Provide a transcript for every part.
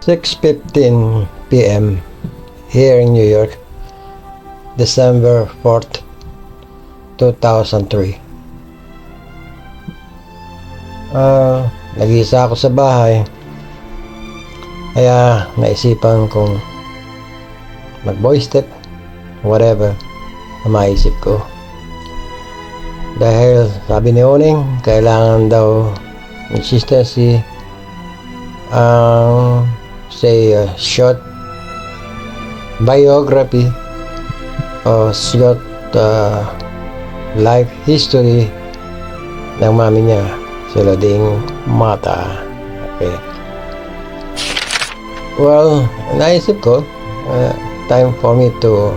6:15 p.m. here in New York, December 4th, 2003. Nag-iisa ako sa bahay, kaya naisipan kong mag-voice step, whatever na maisip ko. Dahil sabi ni Oning, kailangan daw consistency ang short biography o short life history ng mami niya, si Loding Mata. Okay. Well, naisip ko, time for me to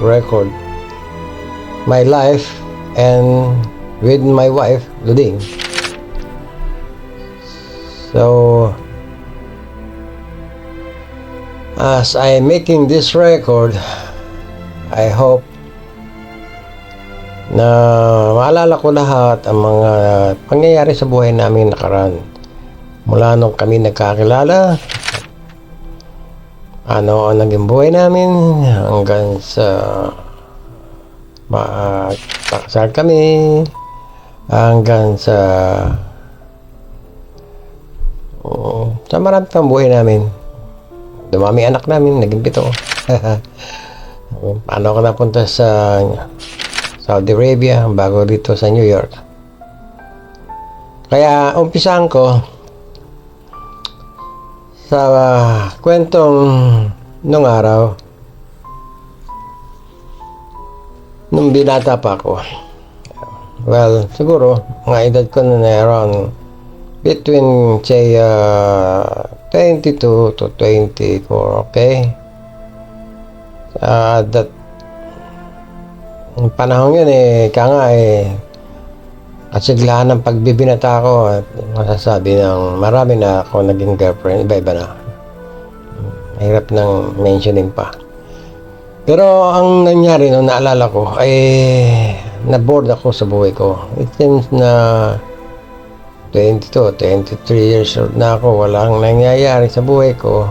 record my life and with my wife, Loding. So, as I am making this record, I hope na maalala ko lahat ang mga pangyayari sa buhay namin nakaraan. Mula nung kami nagkakilala, ano ang naging buhay namin hanggang sa pakasal kami, hanggang sa marami pang buhay namin. Dumami anak namin, naging 7. Paano ako napunta sa Saudi Arabia bago dito sa New York. Kaya umpisahan ko sa kwentong nung araw nung binata pa ako. Well, siguro mga edad ko na around between say 22 to 24, okay? That panahon yun kasiglahan ng pagbibinata ko at masasabi ng marami na ako naging girlfriend, iba-iba na. Mahirap nang mentioning pa. Pero ang nangyari nung naalala ko ay na-bored ako sa buhay ko. It seems na 22, 23 years old na ako, walang nangyayari sa buhay ko.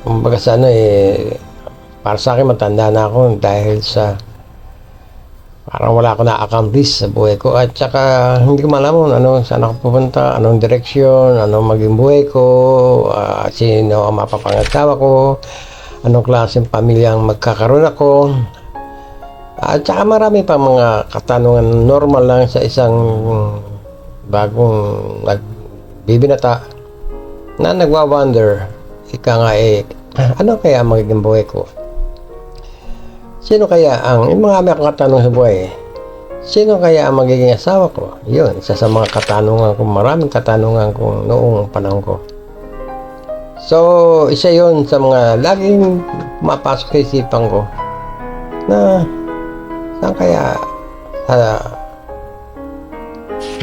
Kumbaga sa para sa akin matanda na ako dahil sa parang wala ako na-accomplish sa buhay ko, at saka hindi ko malaman saan ako pupunta, anong direksyon, anong maging buhay ko, sino ang mapapangasawa ko, anong klaseng pamilyang magkakaroon ako, at saka marami pa mga katanungan normal lang sa isang bagong nagbibinata na nagwa-wonder, ano kaya magiging buhay ko? Sino kaya yung mga may katanungan sa buhay, sino kaya ang magiging asawa ko? Yun, isa sa mga katanungan ko, maraming katanungan ko noong panahon ko. So, isa yun sa mga laging mapasok sa isipan ko na saan kaya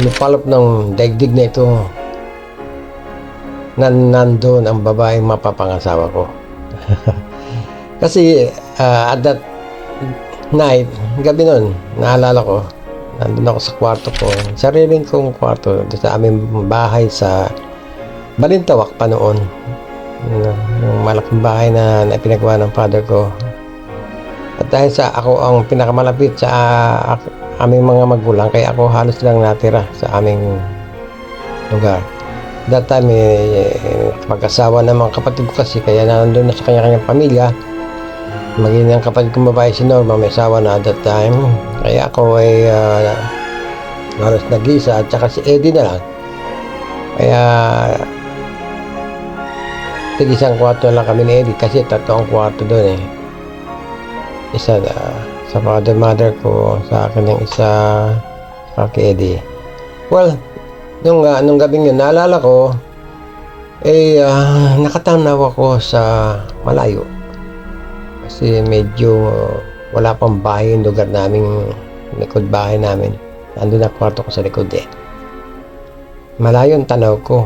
lupalop ng daigdig na ito na nandun ang babaeng mapapangasawa ko. Kasi at that night, gabi nun, naalala ko, nandun ako sa kwarto ko, sariling kong kwarto sa aming bahay sa Balintawak pa noon, yung malaking bahay na pinagawa ng father ko. At dahil sa ako ang pinakamalapit sa aming mga magulang, kaya ako halos lang natira sa aming lugar. That time, mag-asawa ng mga kapatid ko kasi, kaya nandun na sa kanya-kanyang pamilya. Maging ang kapatid kong babae si Norma, may asawa na at that time. Kaya ako ay halos nag-isa, at saka si Eddie na lang. Kaya tig-isang kwarto lang kami ni Eddie kasi 3 ang kwarto doon Isa sa father mother ko, sa akin yung isa kay Eddie. Well, nung gabing yun, naalala ko nakatanaw ako sa malayo. Kasi medyo wala pang bahay yung lugar namin, likod bahay namin. Nandun na kwarto ko sa likod Malayo ang tanaw ko.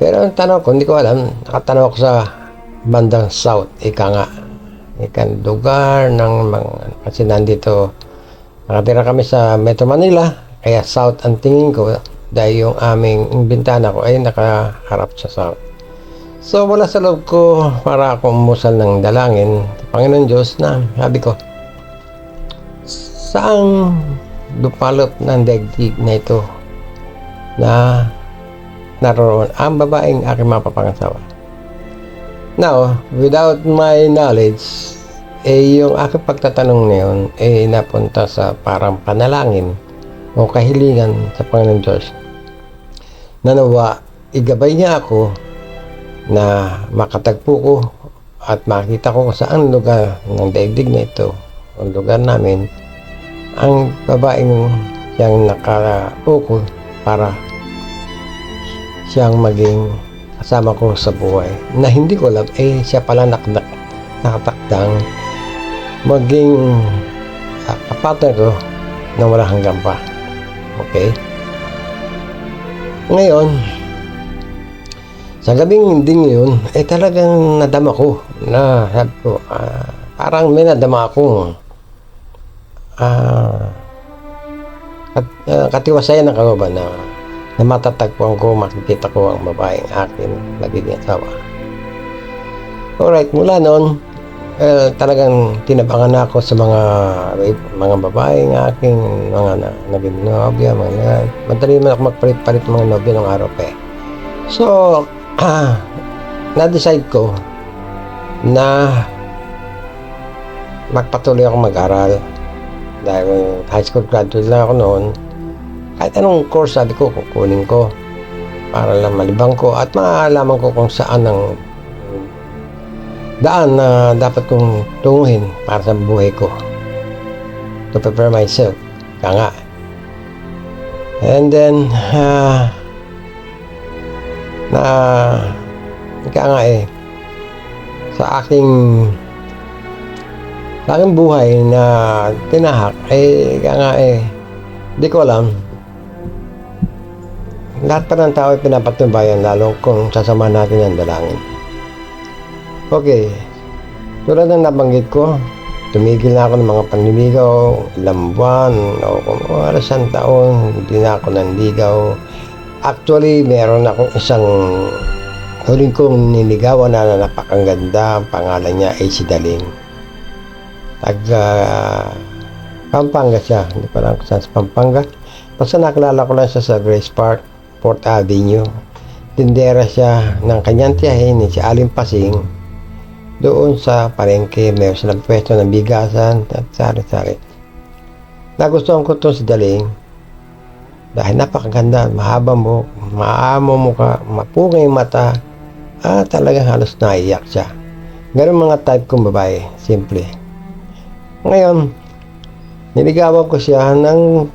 Pero ang tanaw ko, hindi ko alam. Nakatanaw ako sa bandang south, ikan lugar ng mga, kasi nandito, nakatira kami sa Metro Manila, kaya south ang tingin ko, dahil yung aming bintana ko ay nakaharap sa south. So wala sa loob ko para akong umusal ng dalangin sa Panginoon Diyos na sabi ko, saang dupalot ng daigdig na ito na naroon ang babaeng aking mapapangasawa. Now, without my knowledge, yung aking pagtatanong na yun napunta sa parang panalangin o kahilingan sa Panginoon Diyos na nawa igabay niya ako na makatagpo ko at makita ko kung saan lugar ng daigdig na ito, ang lugar namin, ang babaeng siyang nakaukol para siyang maging kasama ko sa buhay. Na hindi ko alam, siya pala nakatakdang maging kapatid ko na walang hanggang pa. Okay? Ngayon, sa gabing ding yun, talagang nadama ko na sabi ko, parang may nadama akong katiwasayan ng kalooban na matatagpuan ko, makikita ko ang babaeng akin nagiging asawa. Alright, mula noon, talagang tinabangan na ako sa mga babaeng aking mga naging nobya, madali man ako magpalit-palit mga nobya ng araw pa. So, na-decide ko na magpatuloy ako mag-aral dahil high school graduate lang ako noon. Kahit anong course sabi ko kukunin ko para lang malibang ko at maalaman ko kung saan ang daan na dapat kong tunguhin para sa buhay ko, to prepare myself nga. And then sa aking buhay na tinahak di ko alam, lahat pa ng tao ay pinapatubayan, lalo kung sasamahan natin ang dalangin. Okay, tulad ng nabanggit ko, tumigil na ako ng mga panliligaw, ilang buwan o kung isang taon, hindi na ako nanligaw. Actually, meron akong isang huling kong niligawan na napakaganda. Ang pangalan niya ay si Daling. Pampanga siya. Hindi pa lang saan sa Pampanga. Basta nakilala ko lang siya sa Grace Park, Port Avenue. Tindera siya ng kanyang tiyahin, si Aling Pasing. Doon sa palengke, meron silang pwesto ng bigasan at sari-sari. Nagustuhan ko ito si Daling. Dahil napakaganda, mahabang buhok, maamo mukha, mapungay mata, talagang halos naiyak siya. Ganun mga type kong babae, simple. Ngayon, niligawan ko siya ng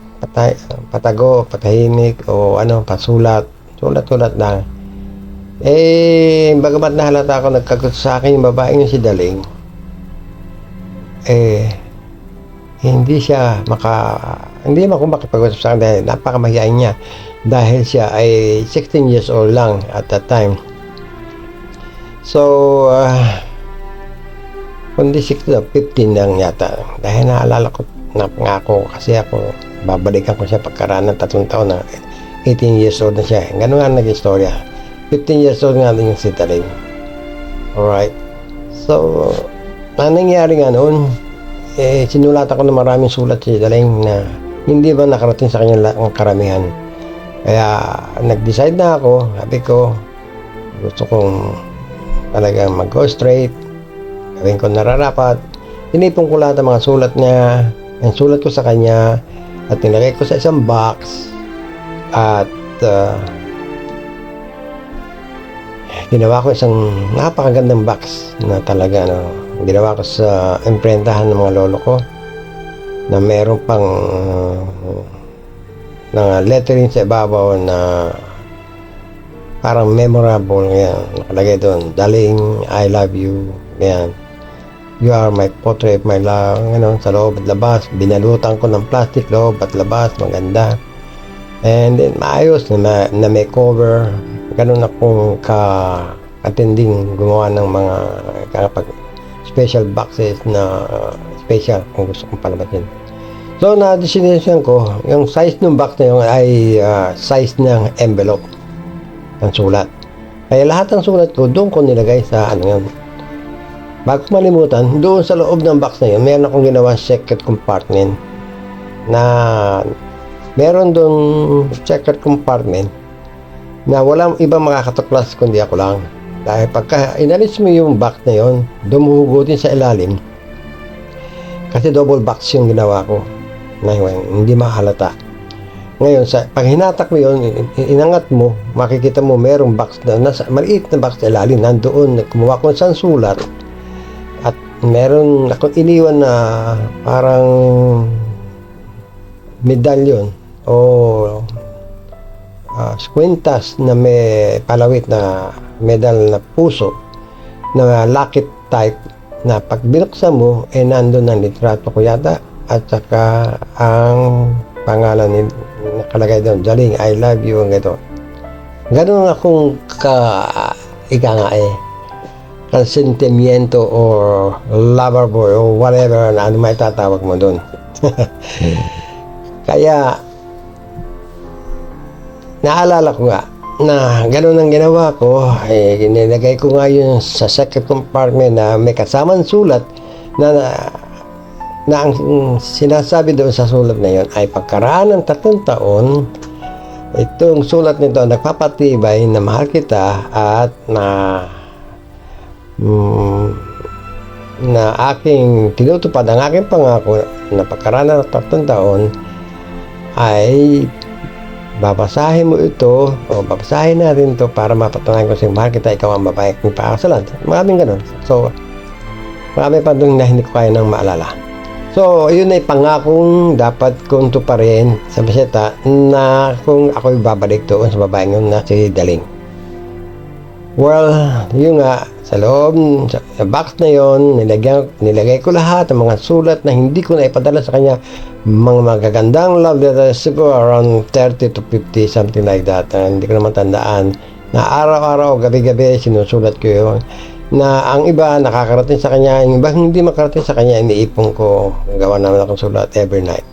patago, patahimik, o pasulat, sulat-sulat lang. Bagamat nahalata ako, nagkagusto sa akin yung babaeng yung si Daling, hindi ako makipag-usap sa akin dahil napakamahiyain niya, dahil siya ay 16 years old lang at that time. So kundi 16 o 15 lang yata, dahil naalala ko, napangako kasi ako babalikan ko siya pagkaraan ng 3 taon na 18 years old na siya. Ganun nga naging istorya. 15 years old nga din yung si Daling. Alright, so ang nangyari nga noon, sinulat ako ng maraming sulat si Daling na hindi ba nakarating sa kanya ang karamihan. Kaya nag-decide na ako, sabi ko, gusto kong talagang mag-go straight, gawin ko nararapat. Tinipon ko lahat ng mga sulat niya, ang sulat ko sa kanya, at nilagay ko sa isang box, at ginawa ko isang napakagandang box na talaga ginawa ko sa imprentahan ng mga lolo ko na meron pang lettering sa ibabaw na parang memorable. Yan, nakalagay doon, Daling, I love you. Yan, you are my portrait, my love. Sa loob at labas, binalutan ko ng plastic, loob at labas, maganda. And then maayos na may cover. Ganun akong katinding gumawa ng mga special boxes na special kung gusto kong palabasin. So na-destination ko, yung size ng box na yun ay size ng envelope ng sulat. Kaya lahat ng sulat ko, doon ko nilagay sa ano yun. Bago ko malimutan, doon sa loob ng box na yun, meron akong ginawa secret compartment na meron doon secret compartment na walang ibang makakatuklas kundi ako lang. Dahil pagka inalis mo yung box na yun, dumuhugutin sa ilalim. Kasi double box yung ginawa ko na hindi mahalata. Ngayon, pag hinatak mo yun, inangat mo, makikita mo merong box na maliit na box sa ilalim. Nandoon, kumuha ko ng sulat at meron akong iniwan na parang medalyon o kwintas na may palawit na medal na puso na locket type na pag binuksan mo, nandun ang litrato ko yata at saka ang pangalan ni nakalagay doon, Daling, I love you, ang gito. Ganun akong sentimiento or lover boy or whatever na ano may tatawag mo doon. Kaya naalala ko nga na ganun ang ginawa ko, nilagay ko nga yun sa secret compartment na may kasamang sulat na ang sinasabi doon sa sulat na yun ay pagkaraan ng 3 taon, itong sulat nito nagpapatibay na mahal kita at na aking tinutupad ang aking pangako na pagkaraan ng 3 taon ay babasahin mo ito o babasahin natin ito para mapatunayan ko sa mahal kita, ikaw ang babae kong pakasalan. Maraming ganun. So, marami pa doon na hindi ko kaya nang maalala. So, yun ay pangakong dapat kong tuparin sa bisita na kung ako'y babalik doon sa babaeng yun na si Daling. Well, yun nga, sa loob, sa box na yun, nilagay ko lahat ng mga sulat na hindi ko na ipadala sa kanya. Mga magagandang love letters, siguro around 30 to 50, something like that. Hindi ko naman tandaan. Na araw-araw, gabi-gabi, sinusulat ko yun. Na ang iba nakakarating sa kanya, yung iba hindi makarating sa kanya, iniipon ko, gawa naman akong sulat every night.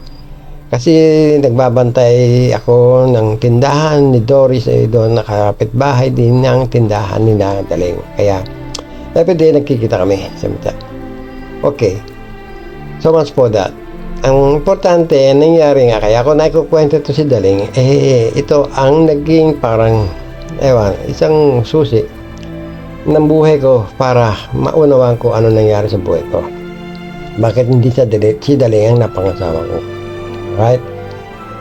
Kasi nagbabantay ako ng tindahan ni Doris, doon nakapitbahay din ng tindahan ni Daling. Kaya every day nagkikita kami sa mita. Okay, so much for that. Ang importante, nangyari nga, kaya ako naikukwento ito si Daling, ito ang naging parang isang susi ng buhay ko para maunawaan ko ano nangyari sa buhay ko. Bakit hindi si Daling ang napangasawa ko? Right?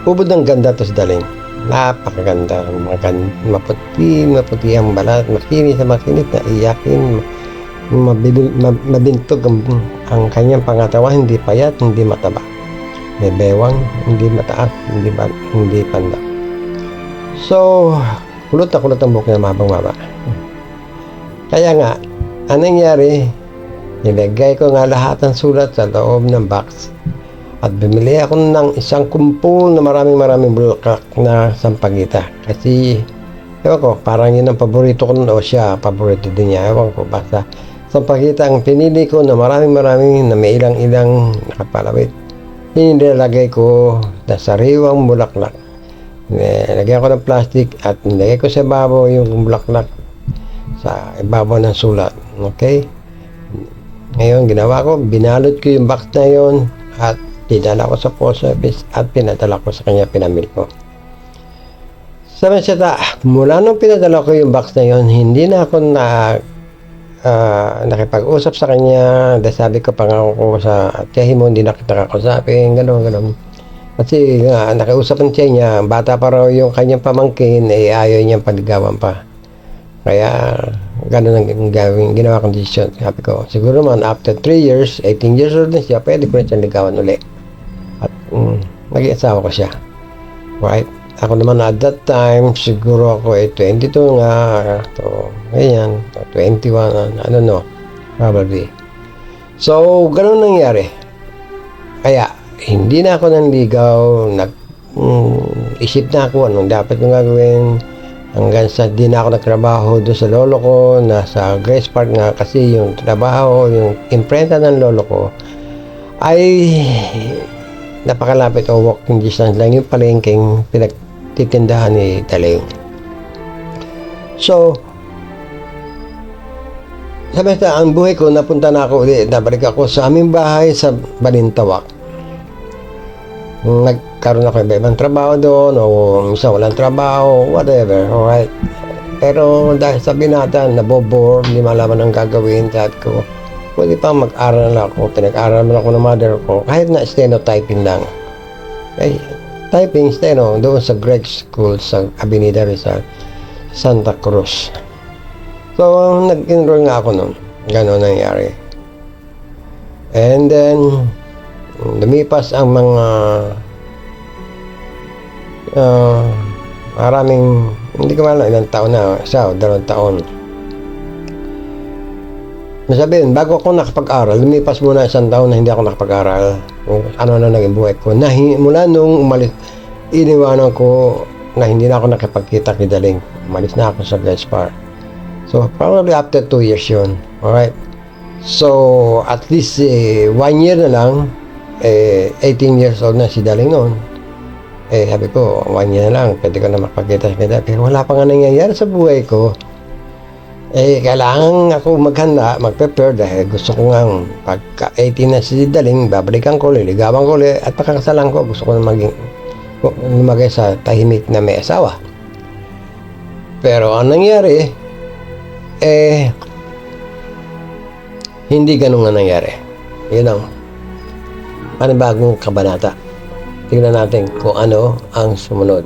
Ubod ng ganda to si Daling. Napakaganda. Maputi ang balat, makinis na iyakin, mabintog ang kanyang pangatawan, hindi payat, hindi mataba. May bewang, hindi mataas, hindi panda. So, kulot ang buhok niya, mabang-maba. Kaya nga, anong nangyari? Nilagay ko nga lahat ng sulat sa loob ng box. At bumili ako ng isang kumpul na maraming bulaklak na sampagita. Kasi, ewan ko, parang yun ang paborito ko o siya, paborito din niya. Ewan ko, basta sampagita ang pinili ko na maraming na may ilang nakapalawit. Nilalagay ko na sariwang bulaklak. Nilagay ko ng plastic at nilagay ko sa ibabaw yung bulaklak sa ibabaw ng sulat. Okay? Ngayon, ginawa ko, binalot ko yung box na yun at dinala ko sa post office at pinadala ko sa kanya, pinamil ko. Sa meseta, mula nung pinadala ko yung box na yun, hindi na ako nakipag-usap sa kanya. Dahil sabi ko, pangako ko sa tiyahin mo, hindi na kita kakusapin, gano'n. Kasi nakiusap ng tiyahin niya, bata pa raw yung kanyang pamangkin, ayaw niyang paligawan pa. Kaya, gano'n ang ginawa kong decision. Sabi ko, siguro man, after 3 years, 18 years old na siya, pwede ko na siyang ligawan ulit. At naging asawa ko siya. Right? Ako naman at that time, siguro ako 22 nga. So, ganyan. 21, I don't know. Probably. So, gano'n nangyari. Kaya, hindi na ako nanligaw. Isip na ako anong dapat kong gagawin. Hanggang sa di na ako nagtrabaho doon sa lolo ko, nasa Grace Park nga kasi yung trabaho, yung imprenta ng lolo ko ay napakalapit o walking distance lang yung palengking pinagtitindahan ni Daling. So, sabi sa ang buhay ko, napunta na ako ulit, nabalik ako sa aming bahay sa Balintawak. Nagkaroon ako ibang trabaho doon, o isa walang trabaho, whatever, alright. Pero dahil sa binata, nabobore, hindi malaman ang gagawin, sabi ko, pwede pa mag-aral na ako, pinag-aral mo ako ng mother ko, kahit na steno-typing lang. Eh, typing, steno, doon sa Greg School sa Avenida Rizal, Santa Cruz. So, nag-enroll nga ako noon. Gano'n nangyari. And then, lumipas ang mga maraming, hindi ko alam, ilang taon na, isa o 2 taon. Masabihin, bago ako nakapag-aral, lumipas muna 1 taon na hindi ako nakapag-aral. Kung ano na naging buhay ko. Mula nung umalis, iniwanan ko na hindi na ako nakipagkita kay Daling. Umalis na ako sa Gaspar. So, probably after 2 years yun. Alright? So, at least 1 year na lang, 18 years old na si Daling noon. Sabi ko, 1 year na lang, pwede ko na makapagkita sa kanya. Pero wala pa nga nangyayari sa buhay ko. Kailangan ako maghanda, mag-prepare dahil gusto ko nga, pagka 18 na si Daling, babalikan ko, liligawan ko, at pagkakasalan ko, gusto ko na lumagay sa tahimik na may asawa. Pero ang nangyari, hindi ganun nga nangyari. Yun ang panibagong kabanata. Tingnan natin kung ano ang sumunod.